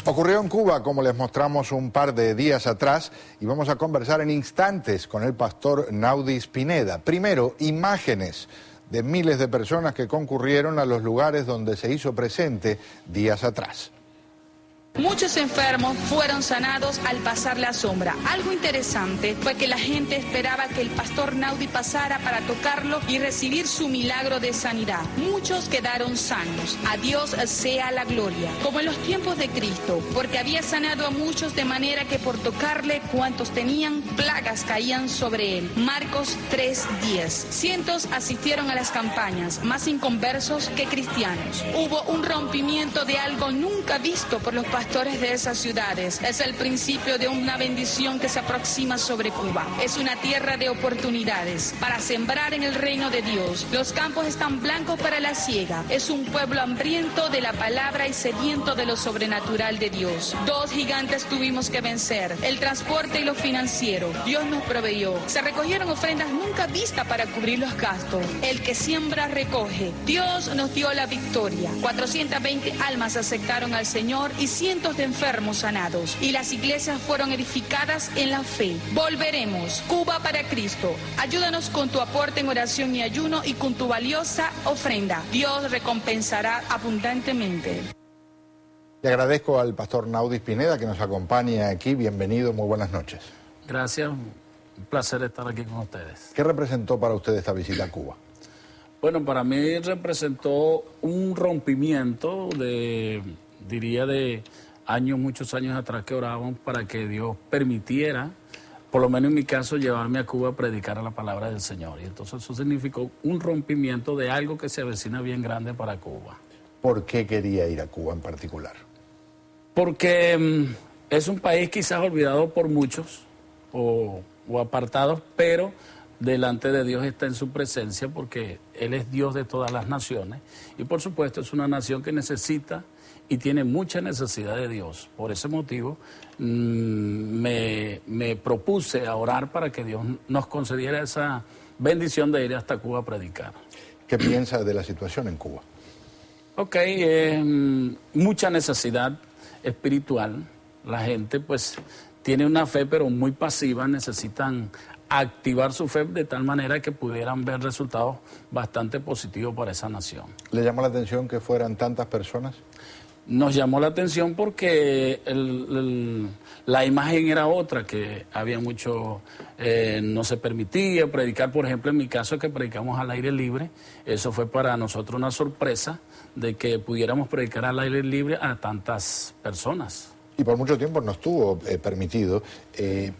Ocurrió en Cuba, como les mostramos un par de días atrás, y vamos a conversar en instantes con el pastor Naudis Pineda. Primero, imágenes de miles de personas que concurrieron a los lugares donde se hizo presente días atrás. Muchos enfermos fueron sanados al pasar la sombra. Algo interesante fue que la gente esperaba que el pastor Naudi pasara para tocarlo y recibir su milagro de sanidad. Muchos quedaron sanos. A Dios sea la gloria. Como en los tiempos de Cristo, porque había sanado a muchos de manera que por tocarle, cuantos tenían plagas caían sobre él. Marcos 3:10. Cientos asistieron a las campañas, más inconversos que cristianos. Hubo un rompimiento de algo nunca visto por los pastores de esas ciudades. Es el principio de una bendición que se aproxima sobre Cuba. Es una tierra de oportunidades para sembrar en el reino de Dios. Los campos están blancos para la siega. Es un pueblo hambriento de la palabra y sediento de lo sobrenatural de Dios. Dos gigantes tuvimos que vencer: el transporte y lo financiero. Dios nos proveyó. Se recogieron ofrendas nunca vistas para cubrir los gastos. El que siembra recoge. Dios nos dio la victoria. 420 almas aceptaron al Señor y cientos de enfermos sanados, y las iglesias fueron edificadas en la fe. Volveremos. Cuba para Cristo. Ayúdanos con tu aporte en oración y ayuno y con tu valiosa ofrenda. Dios recompensará abundantemente. Le agradezco al pastor Naudis Pineda que nos acompaña aquí. Bienvenido, muy buenas noches. Gracias, un placer estar aquí con ustedes. ¿Qué representó para usted esta visita a Cuba? Bueno, para mí representó un rompimiento de muchos años atrás que orábamos para que Dios permitiera, por lo menos en mi caso, llevarme a Cuba a predicar la palabra del Señor. Y entonces eso significó un rompimiento de algo que se avecina bien grande para Cuba. ¿Por qué quería ir a Cuba en particular? Porque es un país quizás olvidado por muchos o apartados, pero delante de Dios está en su presencia porque Él es Dios de todas las naciones. Y por supuesto es una nación que necesita y tiene mucha necesidad de Dios. Por ese motivo me propuse a orar para que Dios nos concediera esa bendición de ir hasta Cuba a predicar. ¿Qué piensa de la situación en Cuba? Ok, mucha necesidad espiritual. La gente pues tiene una fe pero muy pasiva, necesitan activar su fe de tal manera que pudieran ver resultados bastante positivos para esa nación. ¿Le llamó la atención que fueran tantas personas? Nos llamó la atención porque la imagen era otra, que había mucho, no se permitía predicar. Por ejemplo, en mi caso, que predicamos al aire libre, eso fue para nosotros una sorpresa de que pudiéramos predicar al aire libre a tantas personas. Y por mucho tiempo no estuvo permitido,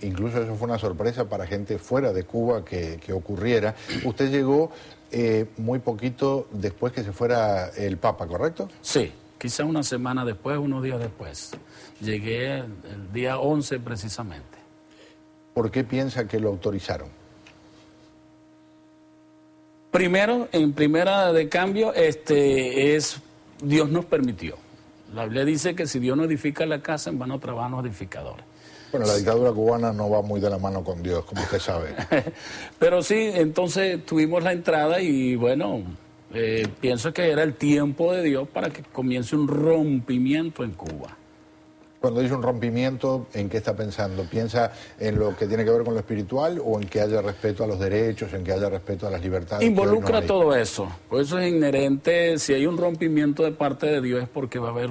incluso eso fue una sorpresa para gente fuera de Cuba que ocurriera. Usted llegó muy poquito después que se fuera el Papa, ¿correcto? Sí. Quizás una semana después, unos días después. Llegué el día 11 precisamente. ¿Por qué piensa que lo autorizaron? Primero, en primera de cambio, Dios nos permitió. La Biblia dice que si Dios no edifica la casa, en vano trabajan los edificadores. Bueno, la dictadura cubana no va muy de la mano con Dios, como usted sabe. Pero sí, entonces tuvimos la entrada y bueno, pienso que era el tiempo de Dios para que comience un rompimiento en Cuba. Cuando dice un rompimiento, ¿en qué está pensando? ¿Piensa en lo que tiene que ver con lo espiritual o en que haya respeto a los derechos, en que haya respeto a las libertades? Involucra todo eso. Por eso es inherente, si hay un rompimiento de parte de Dios es porque va a haber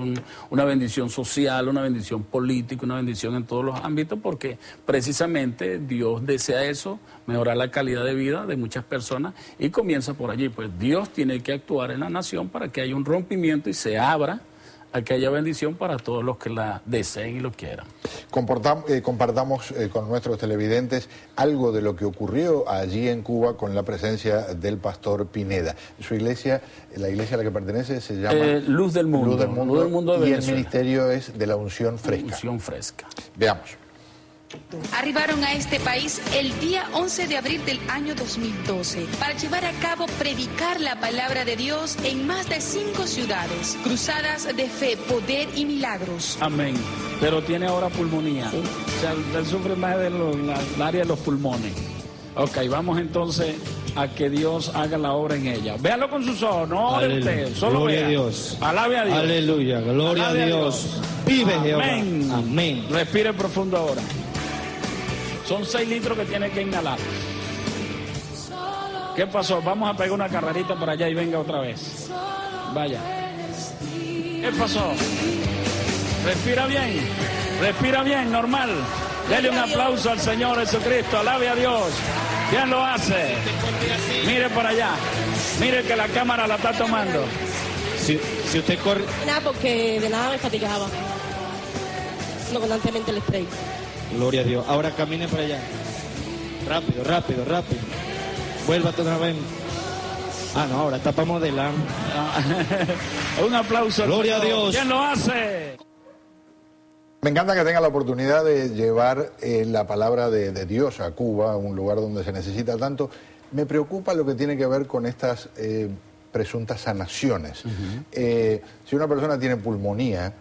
una bendición social, una bendición política, una bendición en todos los ámbitos, porque precisamente Dios desea eso, mejorar la calidad de vida de muchas personas y comienza por allí. Pues Dios tiene que actuar en la nación para que haya un rompimiento y se abra a que haya bendición para todos los que la deseen y lo quieran. Compartamos con nuestros televidentes algo de lo que ocurrió allí en Cuba con la presencia del pastor Pineda. Su iglesia, la iglesia a la que pertenece se llama Luz del Mundo. Luz del Mundo, Luz del Mundo de y Venezuela. el ministerio es de la unción fresca. Unción fresca. Veamos. Arribaron a este país el día 11 de abril del año 2012 para llevar a cabo predicar la palabra de Dios en más de 5 ciudades, cruzadas de fe, poder y milagros. Amén. Pero tiene ahora pulmonía. ¿Sí? O sea, él sufre más de la área de los pulmones. Ok, vamos entonces a que Dios haga la obra en ella. Véalo con sus ojos, no de usted, solo Gloria vea. a Dios. Alabe a Dios. Aleluya, gloria Alabe a Dios. Vive Jehová. Amén. Amén. Respire profundo ahora. Son 6 litros que tiene que inhalar. ¿Qué pasó? Vamos a pegar una carrerita por allá y venga otra vez. Vaya. ¿Qué pasó? Respira bien, normal. Dele un aplauso al Señor Jesucristo, alabe a Dios. ¿Quién lo hace? Mire para allá, mire que la cámara la está tomando. Si usted corre... Nada, porque de nada me fatigaba. No constantemente el spray. Gloria a Dios. Ahora camine para allá. Rápido. Vuelva otra vez. Ah, no, ahora está para modelar. Un aplauso. Gloria a Dios. ¿Quién lo hace? Me encanta que tenga la oportunidad de llevar la palabra de Dios a Cuba, un lugar donde se necesita tanto. Me preocupa lo que tiene que ver con estas presuntas sanaciones. Si una persona tiene pulmonía,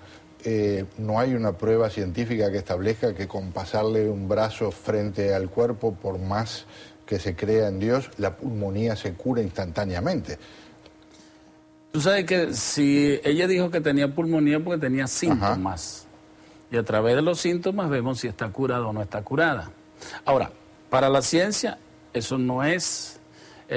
no hay una prueba científica que establezca que con pasarle un brazo frente al cuerpo, por más que se crea en Dios, la pulmonía se cura instantáneamente. Tú sabes que si ella dijo que tenía pulmonía porque tenía síntomas. Y a través de los síntomas vemos si está curada o no está curada. Ahora, para la ciencia eso no es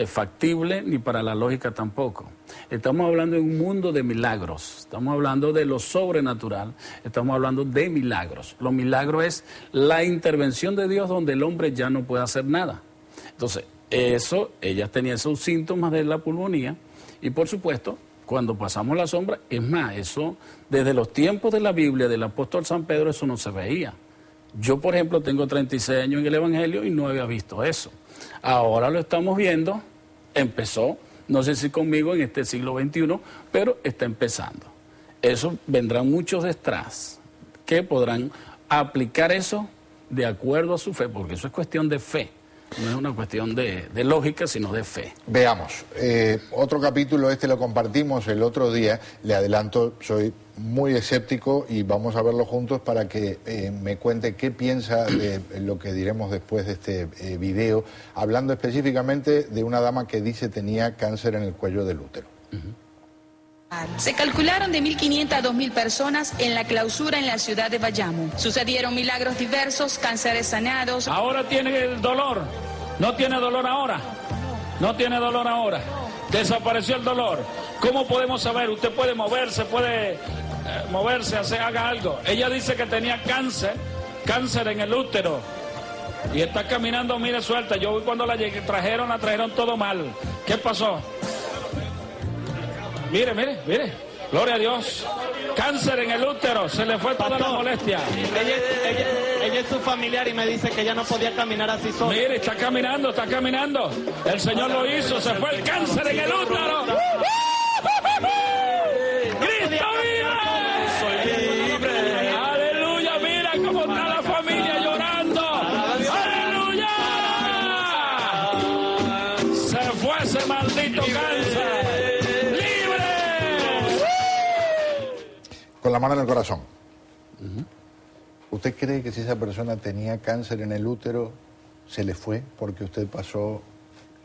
factible, ni para la lógica tampoco. Estamos hablando de un mundo de milagros, estamos hablando de lo sobrenatural, estamos hablando de milagros. Los milagros es la intervención de Dios donde el hombre ya no puede hacer nada. Entonces, ella tenía esos síntomas de la pulmonía y por supuesto, cuando pasamos la sombra, es más, eso desde los tiempos de la Biblia, del apóstol San Pedro, eso no se veía. Yo, por ejemplo, tengo 36 años en el Evangelio y no había visto eso. Ahora lo estamos viendo, empezó, no sé si conmigo en este siglo XXI, pero está empezando. Eso vendrán muchos detrás que podrán aplicar eso de acuerdo a su fe, porque eso es cuestión de fe. No es una cuestión de lógica, sino de fe. Veamos, otro capítulo, lo compartimos el otro día, le adelanto, soy muy escéptico y vamos a verlo juntos para que me cuente qué piensa de lo que diremos después de este video, hablando específicamente de una dama que dice tenía cáncer en el cuello del útero. Se calcularon de 1.500 a 2.000 personas en la clausura en la ciudad de Bayamo. Sucedieron milagros diversos, cánceres sanados. Ahora tiene el dolor. No tiene dolor ahora. No tiene dolor ahora. Desapareció el dolor. ¿Cómo podemos saber? Usted puede moverse, haga algo. Ella dice que tenía cáncer en el útero. Y está caminando, mire, suelta. Yo cuando la trajeron todo mal. ¿Qué pasó? Mire. Gloria a Dios. Cáncer en el útero. Se le fue toda la molestia. Ella es su familiar y me dice que ella no podía caminar así sola. Mire, está caminando. El Señor lo hizo. Se fue el cáncer en el útero. ¡Cristo vive! Soy libre. ¡Aleluya! Mira cómo está la familia llorando. ¡Aleluya! Se fue ese maldito cáncer. Con la mano en el corazón. ¿Usted cree que si esa persona tenía cáncer en el útero, se le fue porque usted pasó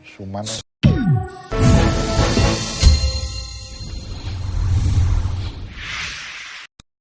su mano